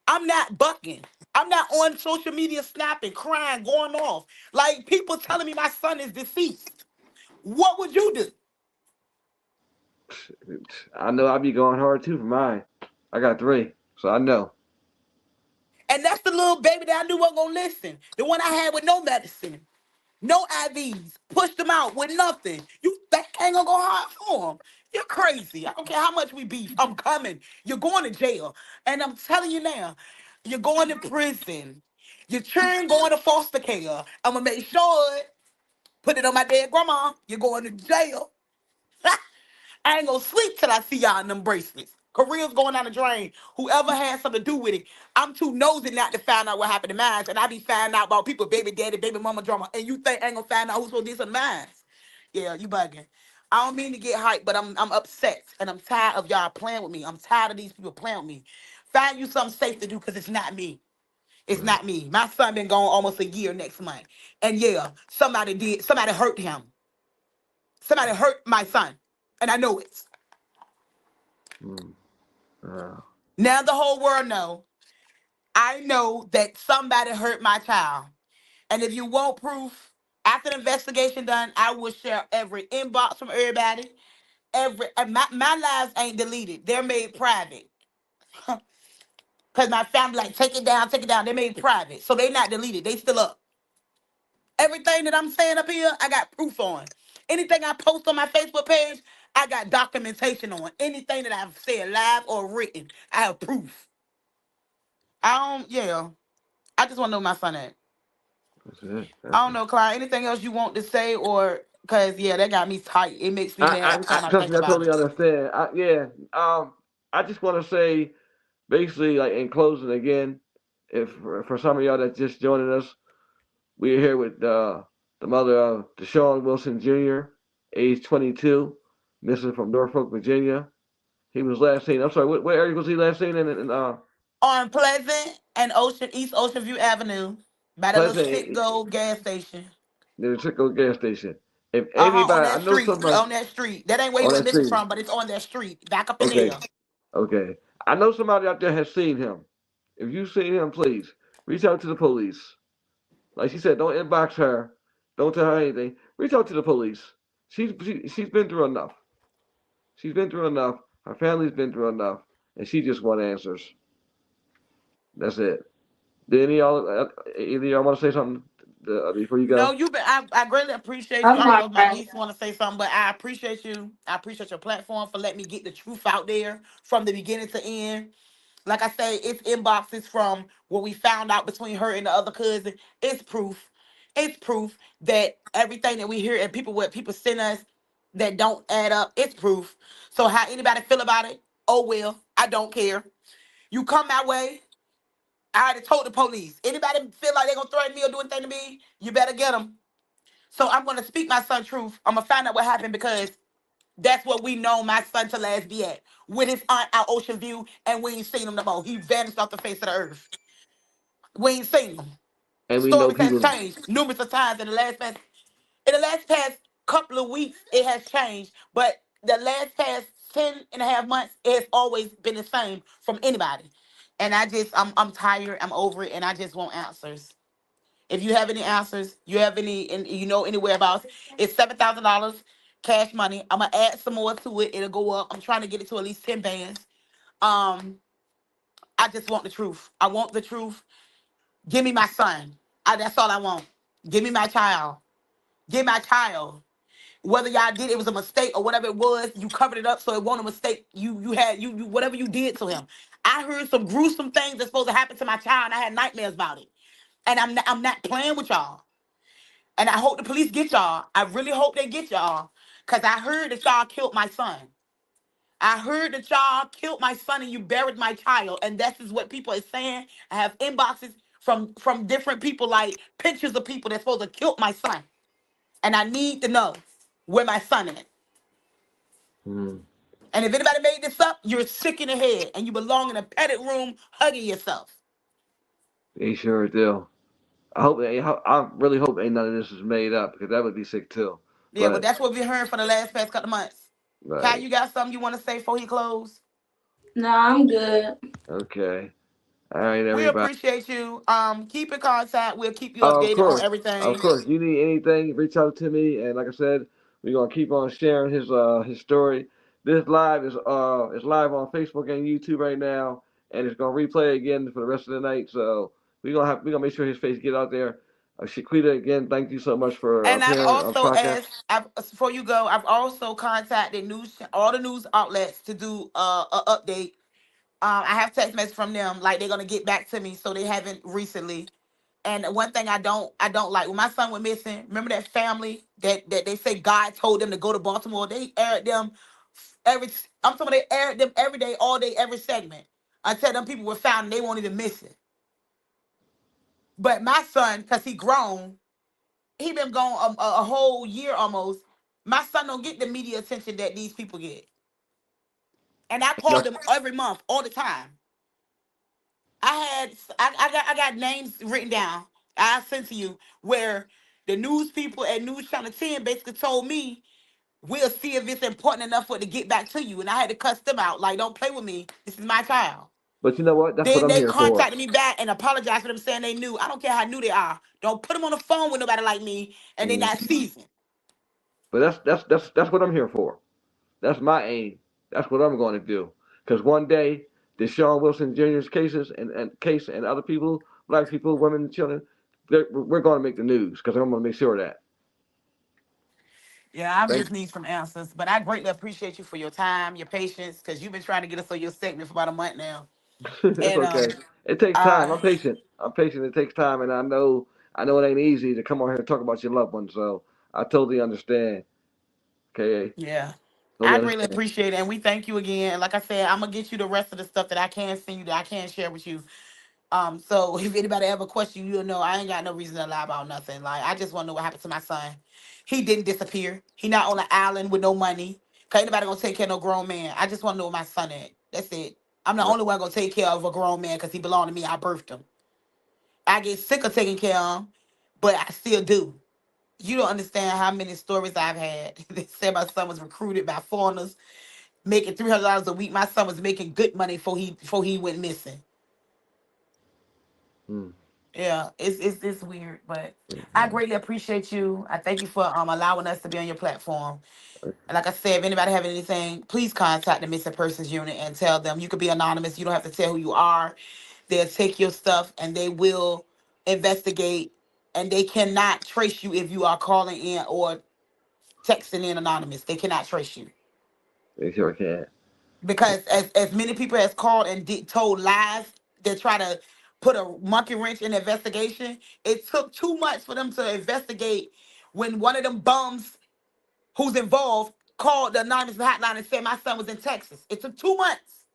I'm not bucking. I'm not on social media snapping, crying, going off. Like people telling me my son is deceased. What would you do? I know I'd be going hard too for mine. I got three, so I know. And that's the little baby that I knew wasn't gonna listen. The one I had with no medicine, no IVs, pushed him out with nothing. You think I ain't gonna go hard for him? You're crazy. I don't care how much we beef. I'm coming. You're going to jail. And I'm telling you now, you're going to prison. Your children going to foster care. I'm gonna make sure it. Put it on my dead grandma. You're going to jail. I ain't gonna sleep till I see y'all in them bracelets. Careers going down the drain. Whoever has something to do with it. I'm too nosy not to find out what happened to mine. And I be finding out about people, baby daddy, baby mama drama. And you think I ain't gonna find out who's supposed to do some mine? Yeah, you bugging. I don't mean to get hyped, but I'm upset. And I'm tired of y'all playing with me. I'm tired of these people playing with me. Find you something safe to do because it's not me. It's Right. not me. My son been gone almost a year next month. And yeah, somebody hurt him. Somebody hurt my son. And I know it. Mm. Uh, Now the whole world know. I know that somebody hurt my child. And if you want proof, after the investigation done, I will share every inbox from everybody. And my lives ain't deleted. They're made private. Because my family like take it down, take it down. They made private. So they not deleted. They still up. Everything that I'm saying up here, I got proof on. Anything I post on my Facebook page, I got documentation on. Anything that I've said live or written, I have proof. Yeah. I just want to know my son at. that's it. I don't know, Clyde. Anything else you want to say, or because yeah, that got me tight. It makes me mad every time I Trust think me, I about totally it. understand. Yeah. I just want to say, basically, like in closing again, if for some of y'all that's just joining us, we're here with the mother of Deshawn Wilson Jr., age 22, missing from Norfolk, Virginia. He was last seen. I'm sorry, what area was he last seen in On Pleasant and East Ocean View Avenue, by the little Pleasant, Citgo gas station. near the Chico gas station. If On anybody, I that know street. somebody On that street. That ain't where he on went that missing street. from, but it's on that street. Back up in Okay, there. okay. I know somebody out there has seen him. If you've seen him, please reach out to the police. Like she said, don't inbox her. Don't tell her anything. Reach out to the police. She's been through enough. She's been through enough. Her family's been through enough, and she just wants answers. That's it. Did either of y'all want to say something before you No, go? you been. I greatly appreciate you. I'm I don't all know if my right. niece want to say something, but I appreciate you. I appreciate your platform for letting me get the truth out there from the beginning to end. Like I say, it's inboxes from what we found out between her and the other cousin. It's proof. It's proof that everything that we hear and what people send us that don't add up, it's proof. So how anybody feel about it? Oh well, I don't care. You come my way. I already told the police. Anybody feel like they're gonna threaten me or do anything to me, you better get them. So I'm gonna speak my son's truth. I'm gonna find out what happened because that's what we know my son to last be at. With his aunt out Ocean View, and we ain't seen him no more. He vanished off the face of the earth. We ain't seen him. And we know Stories has people. changed numerous of times in the last past couple of weeks, it has changed. But the last past 10.5 months, it has always been the same from anybody. And I'm tired, I'm over it, and I just want answers. If you have any answers, you have any, and you know any whereabouts, it's $7,000 cash money. I'm gonna add some more to it. It'll go up. I'm trying to get it to at least 10 bands. Um, I just want the truth. I want the truth. Give me my son. That's all I want. Give me my child. Give my child. Whether y'all did it was a mistake or whatever it was, you covered it up so it wasn't a mistake. You had you whatever you did to him. I heard some gruesome things that's supposed to happen to my child, and I had nightmares about it. And I'm not playing with y'all. And I hope the police get y'all. I really hope they get y'all. Cause I heard that y'all killed my son. I heard that y'all killed my son and you buried my child. And this is what people are saying. I have inboxes from different people, like pictures of people that's supposed to kill my son. And I need to know where my son is. Hmm, And if anybody made this up, you're sick in the head and you belong in a petted room hugging yourself. they sure do. I really hope ain't none of this is made up because that would be sick too. Yeah, but But that's what we heard for the last past couple of months. Kai, right, you got something you want to say before he close? No, I'm good. okay. All right, We everybody. appreciate you. Keep in contact. We'll keep you Oh, of updated on course, of everything. course. You need anything, reach out to me. And like I said, we're gonna keep on sharing his story. This live is live on Facebook and YouTube right now, and it's gonna replay again for the rest of the night. So we're gonna make sure his face get out there. Shaquita, again, thank you so much for And I've appearing on the also podcast. asked, before you go, I've also contacted all the news outlets to do a update. I have text messages from them, like they're gonna get back to me, so they haven't recently. And one thing I don't like when my son went missing. Remember that family that they say God told them to go to Baltimore? They aired them every. I'm talking. They aired them every day, all day, every segment until them people were found and they weren't even missing. But my son, cause he grown, he been gone a whole year almost. My son don't get the media attention that these people get, and I call That's, them every month, all the time. I got names written down. I sent to you where the news people at News Channel 10 basically told me we'll see if it's important enough for it to get back to you. And I had to cuss them out. Like, don't play with me. This is my child. but you know what? That's what Then I'm they here for. contacted me back and apologized for them saying they knew. I don't care how new they are. Don't put them on the phone with nobody like me and they Mm. not seasoned. But that's what I'm here for. That's my aim. That's what I'm going to do. Because one day, Deshawn Wilson Jr.'s cases and other people, black people, women, children, we're going to make the news because I'm going to make sure of that. Yeah, I Thank just need some answers. But I greatly appreciate you for your time, your patience, because you've been trying to get us on your segment for about a month now. It's And okay. It takes uh time. I'm patient. I'm patient. It takes time, and I know it ain't easy to come on here and talk about your loved ones. So I totally understand. Okay, yeah. totally I greatly understand. appreciate it. And we thank you again. And like I said, I'm gonna get you the rest of the stuff that I can send you that I can share with you. So if anybody ever question you, you'll know I ain't got no reason to lie about nothing. Like I just wanna know what happened to my son. He didn't disappear. He not on an island with no money. Cause anybody gonna take care of no grown man. I just wanna know where my son at. That's it. I'm the Right. only one gonna take care of a grown man because he belonged to me. I birthed him. I get sick of taking care of him, but I still do. You don't understand how many stories I've had. They said my son was recruited by foreigners, making $300 a week. My son was making good money before he went missing. Mm. Yeah, it's weird, but I Mhm. greatly appreciate you. I thank you for allowing us to be on your platform. And like I said, if anybody have anything, please contact the missing persons unit and tell them you could be anonymous. You don't have to tell who you are. They'll take your stuff and they will investigate. And they cannot trace you if you are calling in or texting in anonymous. They cannot trace you. They sure can. Because as many people has called and told lies that try to put a monkey wrench in the investigation, it took too much for them to investigate when one of them bums who's involved called the anonymous hotline and said my son was in Texas. It took 2 months.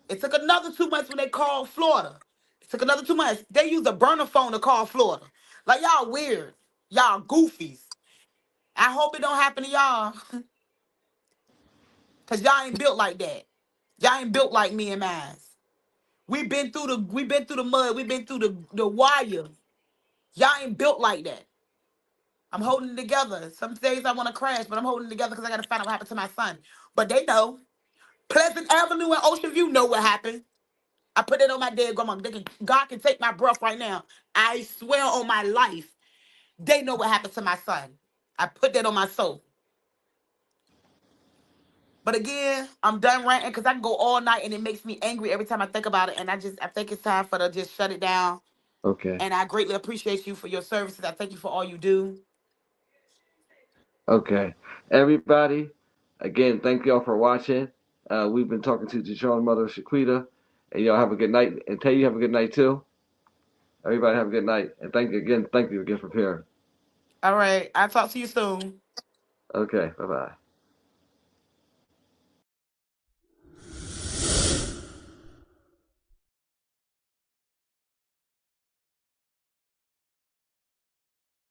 It took another 2 months when they called Florida. It took another 2 months. They used a burner phone to call Florida. Like y'all weird. Y'all goofies. I hope it don't happen to y'all. Cause y'all ain't built like that. Y'all ain't built like me and mine. We've been through the mud. We've been through the wire. Y'all ain't built like that. I'm holding it together. Some days I want to crash, but I'm holding it together because I got to find out what happened to my son. But they know. Pleasant Avenue and Ocean View know what happened. I put it on my dead grandma. God can take my breath right now. I swear on my life, they know what happened to my son. I put that on my soul. But again, I'm done ranting because I can go all night and it makes me angry every time I think about it. And I think it's time for to just shut it down. Okay. And I greatly appreciate you for your services. I thank you for all you do. Okay. Everybody, again, thank y'all for watching. We've been talking to Deshawn's mother, Shaquita, and y'all have a good night. And Tay, you have a good night too. Everybody have a good night. And thank you again for appearing. All right. I'll talk to you soon. Okay. Bye bye.